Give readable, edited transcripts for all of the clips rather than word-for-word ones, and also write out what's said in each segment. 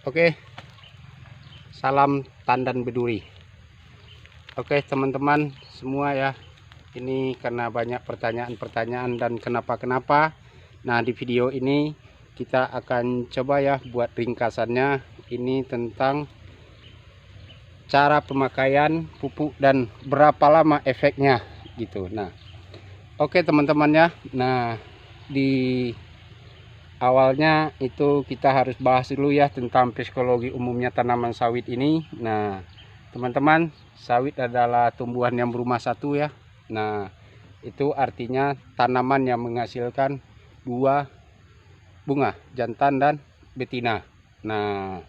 Oke, salam tandan beduri. Oke, teman-teman semua ya. Ini karena banyak pertanyaan-pertanyaan dan kenapa-kenapa. Nah, di video ini kita akan coba ya buat ringkasannya. Ini tentang cara pemakaian pupuk dan berapa lama efeknya gitu. Nah, oke teman-teman ya. Nah, di awalnya itu kita harus bahas dulu ya tentang psikologi umumnya tanaman sawit ini. Nah, teman-teman, sawit adalah tumbuhan yang berumah satu ya. Nah, itu artinya tanaman yang menghasilkan dua bunga, jantan dan betina. Nah,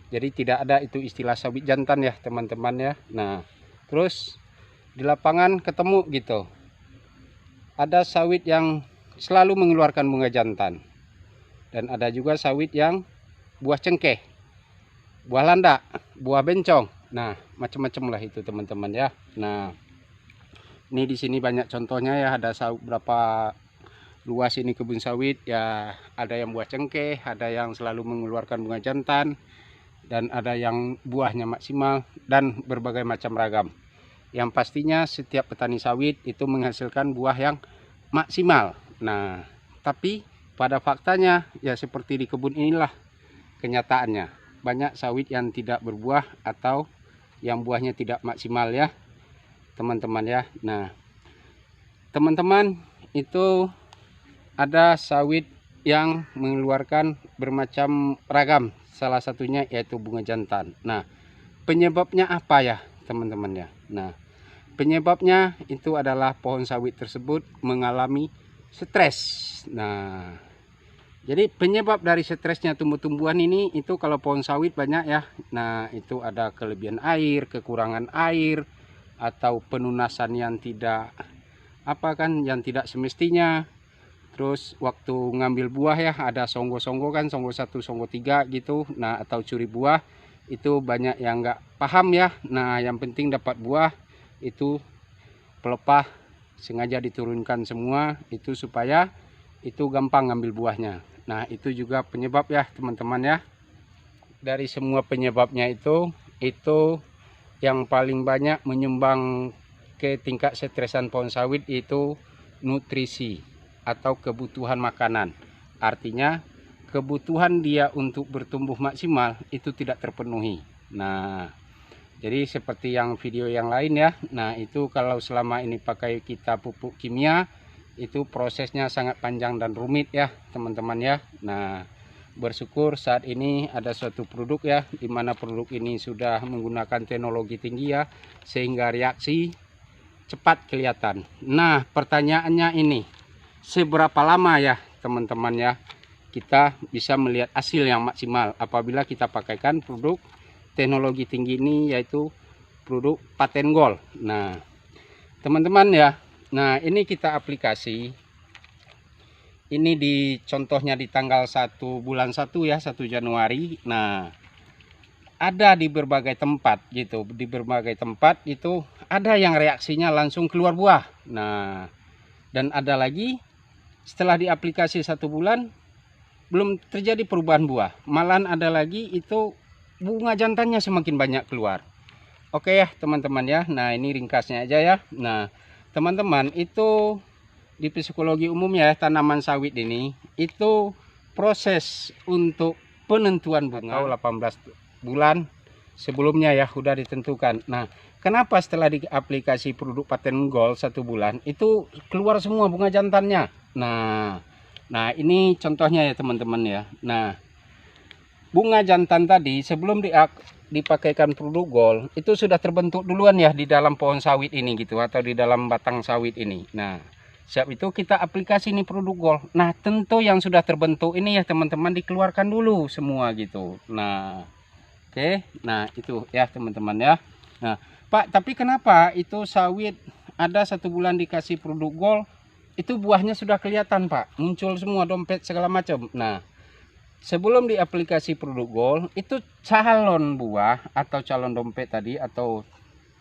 jadi tidak ada itu istilah sawit jantan ya teman-teman ya. Nah, terus di lapangan ketemu gitu, ada sawit yang selalu mengeluarkan bunga jantan. Dan ada juga sawit yang buah cengkeh, buah landak, buah bencong. Nah, macam-macam lah itu teman-teman ya. Nah, ini di sini banyak contohnya ya. Ada sawit berapa luas ini kebun sawit ya. Ada yang buah cengkeh, ada yang selalu mengeluarkan bunga jantan, dan ada yang buahnya maksimal dan berbagai macam ragam. Yang pastinya setiap petani sawit itu menghasilkan buah yang maksimal. Nah, tapi pada faktanya ya seperti di kebun inilah kenyataannya. Banyak sawit yang tidak berbuah atau yang buahnya tidak maksimal ya teman-teman ya. Nah, teman-teman, itu ada sawit yang mengeluarkan bermacam ragam. Salah satunya yaitu bunga jantan. Nah, penyebabnya apa ya teman-teman ya? Nah, penyebabnya itu adalah pohon sawit tersebut mengalami stres. Nah, jadi penyebab dari stresnya tumbuh-tumbuhan ini itu kalau pohon sawit banyak ya. Nah, itu ada kelebihan air, kekurangan air, atau penunasan yang tidak yang tidak semestinya. Terus waktu ngambil buah ya ada songgo-songgo kan, songgo 1, songgo 3 gitu. Nah, atau curi buah itu banyak yang nggak paham ya. Nah, yang penting dapat buah itu pelepah sengaja diturunkan semua itu supaya itu gampang ngambil buahnya. Nah, itu juga penyebab ya teman-teman ya. Dari semua penyebabnya itu yang paling banyak menyumbang ke tingkat stresan pohon sawit itu nutrisi atau kebutuhan makanan. Artinya kebutuhan dia untuk bertumbuh maksimal itu tidak terpenuhi. Nah, jadi seperti yang video yang lain ya. Nah, itu kalau selama ini pakai kita pupuk kimia itu prosesnya sangat panjang dan rumit ya teman-teman ya. Nah, bersyukur saat ini ada suatu produk ya, dimana produk ini sudah menggunakan teknologi tinggi ya, sehingga reaksi cepat kelihatan. Nah, pertanyaannya ini, seberapa lama ya teman-teman ya kita bisa melihat hasil yang maksimal apabila kita pakaikan produk teknologi tinggi ini, yaitu produk Paten Gold. Nah, teman-teman ya, nah ini kita aplikasi. Ini di contohnya di tanggal 1 bulan 1 ya, 1 Januari. Nah, ada di berbagai tempat gitu. Di berbagai tempat itu ada yang reaksinya langsung keluar buah. Nah, dan ada lagi setelah di aplikasi 1 bulan belum terjadi perubahan buah. Malahan ada lagi itu bunga jantannya semakin banyak keluar. Oke ya teman-teman ya. Nah, ini ringkasnya aja ya. Nah, teman-teman, itu di psikologi umumnya ya, tanaman sawit ini itu proses untuk penentuan bunga atau 18 bulan sebelumnya ya sudah ditentukan. Nah, kenapa setelah di aplikasi produk Paten Gold 1 bulan itu keluar semua bunga jantannya? Nah, ini contohnya ya teman-teman ya. Nah, bunga jantan tadi sebelum dipakaikan produk Gold itu sudah terbentuk duluan ya di dalam pohon sawit ini gitu, atau di dalam batang sawit ini. Nah, siap itu kita aplikasi ini produk Gold. Nah, tentu yang sudah terbentuk ini ya teman-teman dikeluarkan dulu semua gitu. Nah, oke. Nah, itu ya teman-teman ya. Nah, Pak, tapi kenapa itu sawit ada 1 bulan dikasih produk Gold itu buahnya sudah kelihatan Pak, muncul semua dompet segala macam. Nah, sebelum di aplikasi produk Gold itu calon buah atau calon dompet tadi atau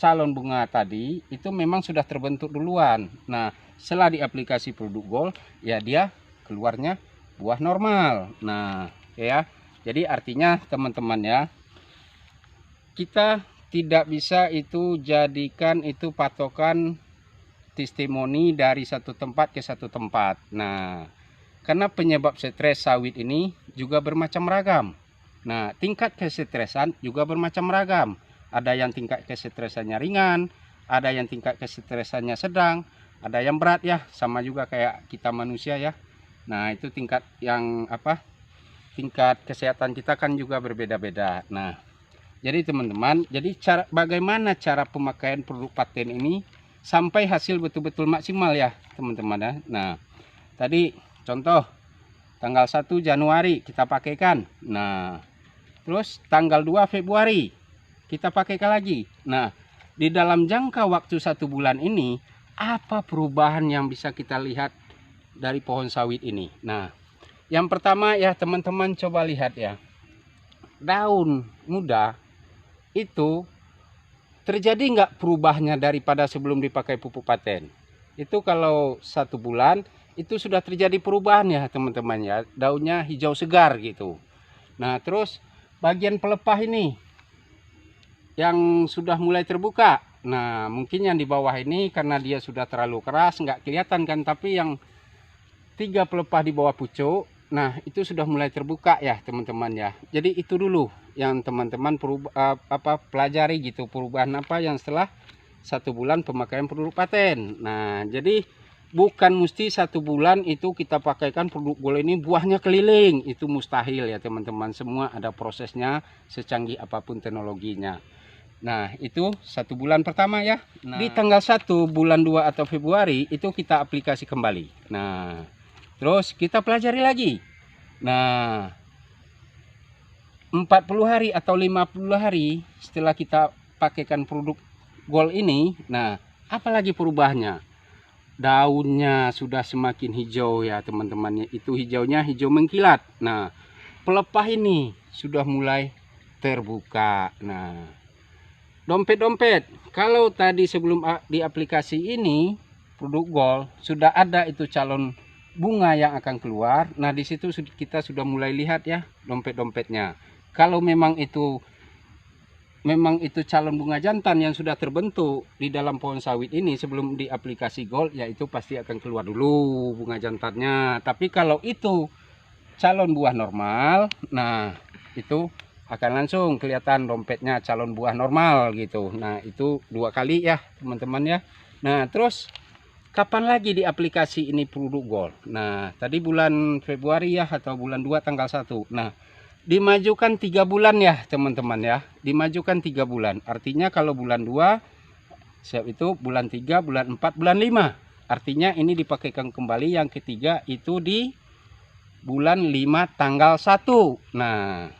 calon bunga tadi itu memang sudah terbentuk duluan. Nah, setelah di aplikasi produk Gold ya dia keluarnya buah normal. Nah, ya. Jadi artinya teman-teman ya, kita tidak bisa itu jadikan itu patokan testimoni dari satu tempat ke satu tempat. Nah, karena penyebab stres sawit ini juga bermacam ragam. Nah, tingkat kesetresan juga bermacam ragam. Ada yang tingkat kesetresannya ringan, ada yang tingkat kesetresannya sedang, ada yang berat ya, sama juga kayak kita manusia ya. Nah, itu tingkat yang tingkat kesehatan kita kan juga berbeda-beda. Nah, jadi teman-teman, jadi bagaimana cara pemakaian produk paten ini sampai hasil betul-betul maksimal ya, teman-teman ya. Nah, tadi contoh tanggal 1 Januari kita pakaikan. Nah, terus tanggal 2 Februari kita pakaikan lagi. Nah, di dalam jangka waktu 1 bulan ini, apa perubahan yang bisa kita lihat dari pohon sawit ini? Nah, yang pertama ya teman-teman coba lihat ya. Daun muda itu terjadi nggak perubahannya daripada sebelum dipakai pupuk paten? Itu kalau 1 bulan itu sudah terjadi perubahan ya teman-teman ya. Daunnya hijau segar gitu. Nah, terus bagian pelepah ini yang sudah mulai terbuka. Nah, mungkin yang di bawah ini karena dia sudah terlalu keras nggak kelihatan kan, tapi yang 3 pelepah di bawah pucuk, nah itu sudah mulai terbuka ya teman-teman ya. Jadi itu dulu yang teman-teman pelajari gitu, perubahan apa yang setelah 1 bulan pemakaian produk paten. Nah, jadi bukan mesti 1 bulan itu kita pakaikan produk Gold ini buahnya keliling, itu mustahil ya teman-teman. Semua ada prosesnya secanggih apapun teknologinya. Nah, itu 1 bulan pertama ya. Nah, di tanggal 1 bulan 2 atau Februari itu kita aplikasi kembali. Nah, terus kita pelajari lagi. Nah, 40 hari atau 50 hari setelah kita pakaikan produk Gold ini, nah apalagi perubahannya? Daunnya sudah semakin hijau ya teman-teman. Itu hijaunya hijau mengkilat. Nah, pelepah ini sudah mulai terbuka. Nah, dompet-dompet, kalau tadi sebelum di aplikasi ini produk Gold sudah ada itu calon bunga yang akan keluar. Nah, di situ kita sudah mulai lihat ya dompet-dompetnya. Kalau memang itu calon bunga jantan yang sudah terbentuk di dalam pohon sawit ini sebelum di aplikasi Gold, ya itu pasti akan keluar dulu bunga jantannya. Tapi kalau itu calon buah normal, nah itu akan langsung kelihatan dompetnya calon buah normal gitu. Nah, itu 2 kali ya teman-teman ya. Nah, terus kapan lagi di aplikasi ini produk Gold? Nah, tadi bulan Februari ya, atau bulan 2 tanggal 1. Nah, dimajukan 3 bulan ya teman-teman ya. Dimajukan 3 bulan. Artinya kalau bulan 2 siap, itu bulan 3, bulan 4, bulan 5. Artinya ini dipakaikan kembali yang ketiga itu di bulan 5 tanggal 1. Nah,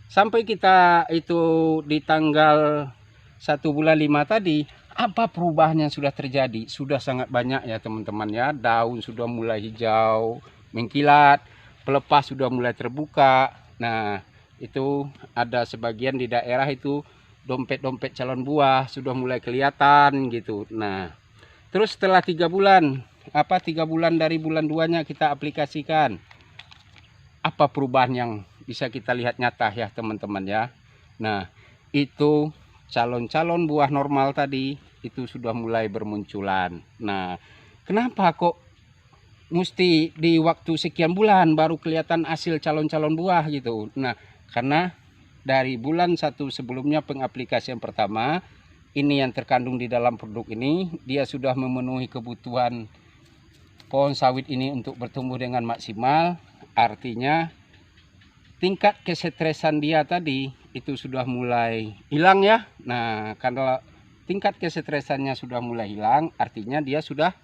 sampai kita itu di tanggal 1 bulan 5 tadi, apa perubahan yang sudah terjadi? Sudah sangat banyak ya teman-teman ya. Daun sudah mulai hijau mengkilat, pelepah sudah mulai terbuka. Nah, itu ada sebagian di daerah itu dompet-dompet calon buah sudah mulai kelihatan gitu. Nah, terus setelah 3 bulan, 3 bulan dari bulan 2-nya kita aplikasikan, apa perubahan yang bisa kita lihat nyata ya teman-teman ya. Nah, itu calon-calon buah normal tadi itu sudah mulai bermunculan. Nah, kenapa kok mesti di waktu sekian bulan baru kelihatan hasil calon-calon buah gitu? Nah, karena dari bulan 1 sebelumnya pengaplikasian pertama, ini yang terkandung di dalam produk ini, dia sudah memenuhi kebutuhan pohon sawit ini untuk bertumbuh dengan maksimal. Artinya tingkat kesetresan dia tadi itu sudah mulai hilang ya. Nah, karena tingkat kesetresannya sudah mulai hilang, artinya dia sudah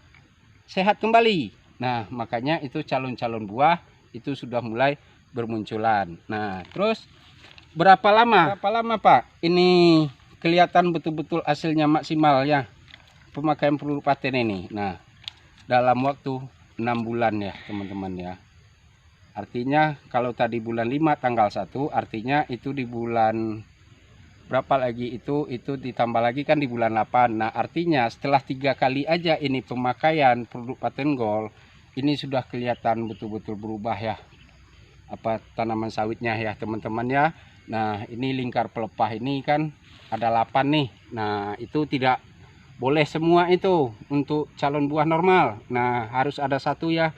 sehat kembali. Nah, makanya itu calon-calon buah itu sudah mulai bermunculan. Nah, terus berapa lama Pak ini kelihatan betul-betul hasilnya maksimal ya pemakaian produk paten ini? Nah, dalam waktu 6 bulan ya teman-teman ya. Artinya kalau tadi bulan 5 tanggal 1, artinya itu di bulan berapa lagi itu ditambah lagi kan di bulan 8. Nah, artinya setelah 3 kali aja ini pemakaian produk Paten Gold, ini sudah kelihatan betul-betul berubah ya tanaman sawitnya ya teman-teman ya. Nah ini lingkar pelepah ini kan ada 8 nih. Nah itu tidak boleh semua itu untuk calon buah normal. Nah harus ada satu ya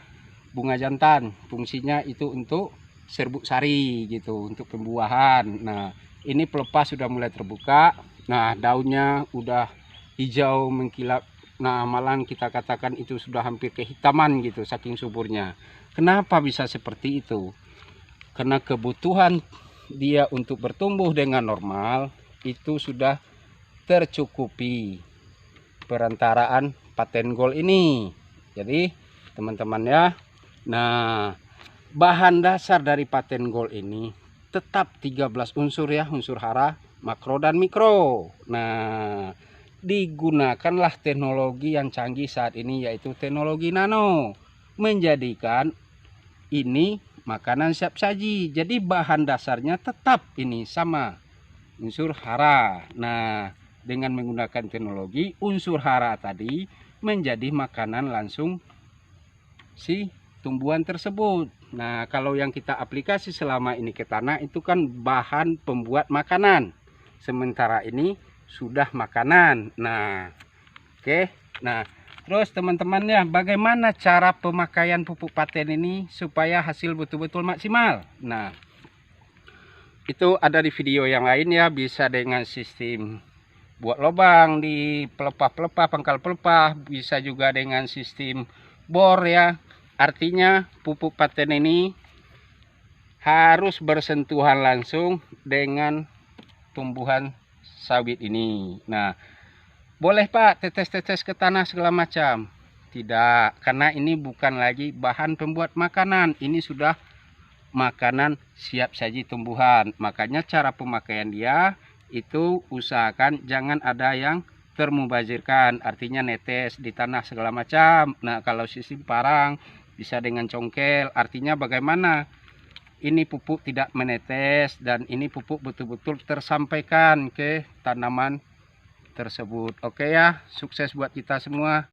bunga jantan, fungsinya itu untuk serbuk sari gitu, untuk pembuahan. Nah ini pelepah sudah mulai terbuka. Nah daunnya udah hijau mengkilap. Nah malah kita katakan itu sudah hampir kehitaman gitu saking suburnya. Kenapa bisa seperti itu? Karena kebutuhan dia untuk bertumbuh dengan normal itu sudah tercukupi perantaraan paten gold ini. Jadi teman-teman ya, nah bahan dasar dari paten gold ini tetap 13 unsur ya, unsur hara, makro dan mikro. Nah digunakanlah teknologi yang canggih saat ini, yaitu teknologi nano, menjadikan ini makanan siap saji. Jadi bahan dasarnya tetap ini sama, unsur hara. Nah dengan menggunakan teknologi, unsur hara tadi menjadi makanan langsung si tumbuhan tersebut. Nah kalau yang kita aplikasi selama ini ke tanah itu kan bahan pembuat makanan, sementara ini sudah makanan. Nah oke. Nah terus teman-teman ya, bagaimana cara pemakaian pupuk paten ini supaya hasil betul-betul maksimal. Nah itu ada di video yang lain ya, bisa dengan sistem buat lubang di pelepah-pelepah, pangkal pelepah, bisa juga dengan sistem bor ya. Artinya pupuk paten ini harus bersentuhan langsung dengan tumbuhan sawit ini. Nah boleh Pak tetes-tetes ke tanah segala macam? Tidak, karena ini bukan lagi bahan pembuat makanan, ini sudah makanan siap saji tumbuhan. Makanya cara pemakaian dia itu usahakan jangan ada yang termubazirkan, artinya netes di tanah segala macam. Nah kalau sistem parang bisa dengan congkel, artinya bagaimana ini pupuk tidak menetes dan ini pupuk betul-betul tersampaikan ke tanaman tersebut. Oke ya, sukses buat kita semua.